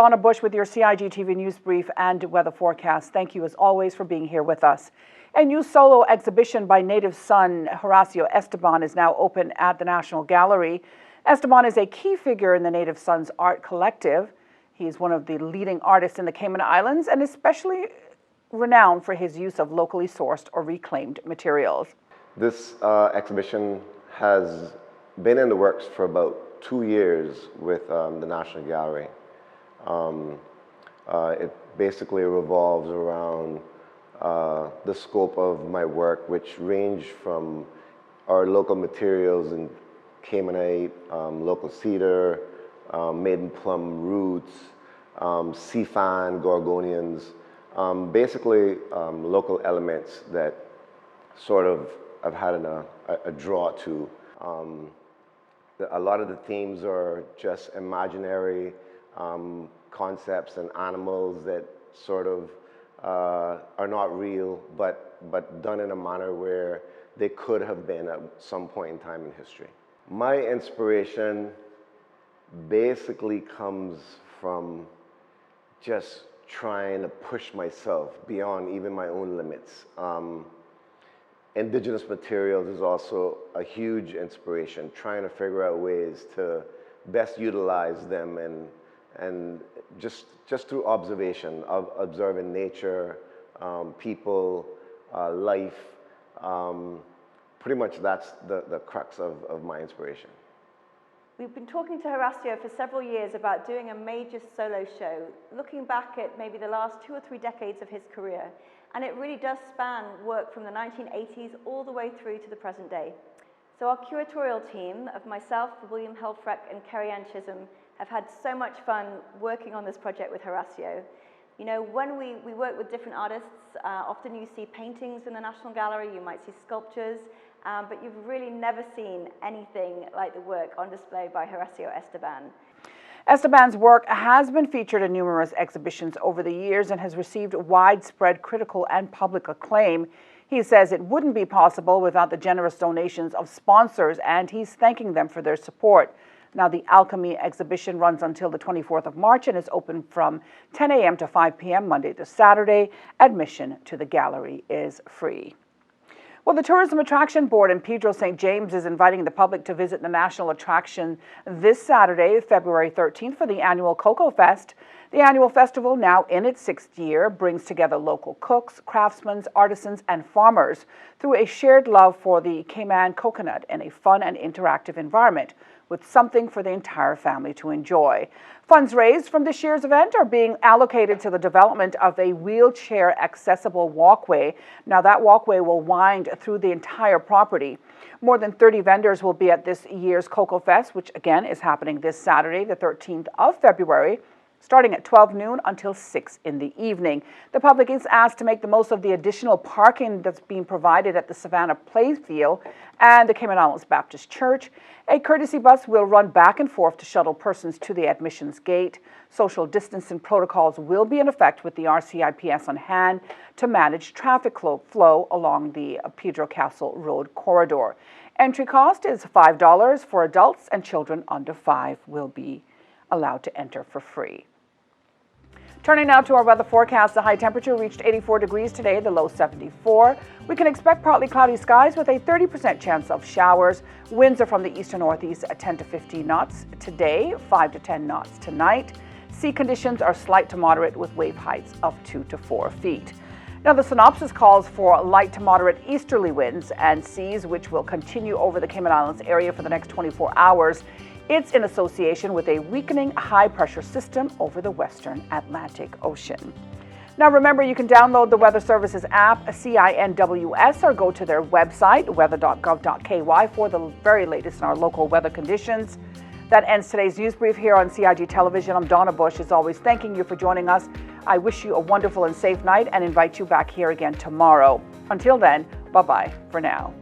Donna Bush with your CIG TV News Brief and weather forecast. Thank you as always for being here with us. A new solo exhibition by native son Horacio Esteban is now open at the National Gallery. Esteban is a key figure in the Native Sons art collective. He's one of the leading artists in the Cayman Islands and especially renowned for his use of locally sourced or reclaimed materials. This exhibition has been in the works for about 2 years with the National Gallery. It basically revolves around the scope of my work, which range from our local materials in Caymanite, local cedar, maiden plum roots, sea fan, gorgonians, basically local elements that sort of I've had a draw to. A lot of the themes are just imaginary concepts and animals that sort of are not real, but done in a manner where they could have been at some point in time in history. My inspiration basically comes from just trying to push myself beyond even my own limits. Indigenous materials is also a huge inspiration, trying to figure out ways to best utilize them and just through observation, of observing nature, people, life. Pretty much that's the crux of my inspiration. We've been talking to Horacio for several years about doing a major solo show, looking back at maybe the last 2 or 3 decades of his career. And it really does span work from the 1980s all the way through to the present day. So our curatorial team of myself, William Helfreck, and Kerry Ann Chisholm have had so much fun working on this project with Horacio. You know, when we work with different artists, often you see paintings in the National Gallery, you might see sculptures, but you've really never seen anything like the work on display by Horacio Esteban. Esteban's work has been featured in numerous exhibitions over the years and has received widespread critical and public acclaim. He says it wouldn't be possible without the generous donations of sponsors, and he's thanking them for their support. Now, the Alchemy exhibition runs until the 24th of March and is open from 10 a.m. to 5 p.m. Monday to Saturday. Admission to the gallery is free. Well, the Tourism Attraction Board in Pedro St. James is inviting the public to visit the national attraction this Saturday, February 13th, for the annual Cocoa Fest. The annual festival, now in its 6th year, brings together local cooks, craftsmen, artisans, and farmers through a shared love for the Cayman coconut in a fun and interactive environment, with something for the entire family to enjoy. Funds raised from this year's event are being allocated to the development of a wheelchair-accessible walkway. Now, that walkway will wind through the entire property. More than 30 vendors will be at this year's Cocoa Fest, which again is happening this Saturday, the 13th of February, starting at 12 noon until 6 in the evening. The public is asked to make the most of the additional parking that's being provided at the Savannah Playfield and the Cayman Islands Baptist Church. A courtesy bus will run back and forth to shuttle persons to the admissions gate. Social distancing protocols will be in effect with the RCIPS on hand to manage traffic flow along the Pedro Castle Road corridor. Entry cost is $5 for adults, and children under 5 will be allowed to enter for free. Turning now to our weather forecast, the high temperature reached 84 degrees today, the low 74. We can expect partly cloudy skies with a 30% chance of showers. Winds are from the east to northeast at 10 to 15 knots today, 5 to 10 knots tonight. Sea conditions are slight to moderate with wave heights of 2 to 4 feet. Now, the synopsis calls for light to moderate easterly winds and seas, which will continue over the Cayman Islands area for the next 24 hours. It's in association with a weakening high-pressure system over the western Atlantic Ocean. Now, remember, you can download the Weather Services app, CINWS, or go to their website, weather.gov.ky, for the very latest in our local weather conditions. That ends today's news brief here on CIG Television. I'm Donna Bush, as always, thanking you for joining us. I wish you a wonderful and safe night and invite you back here again tomorrow. Until then, bye-bye for now.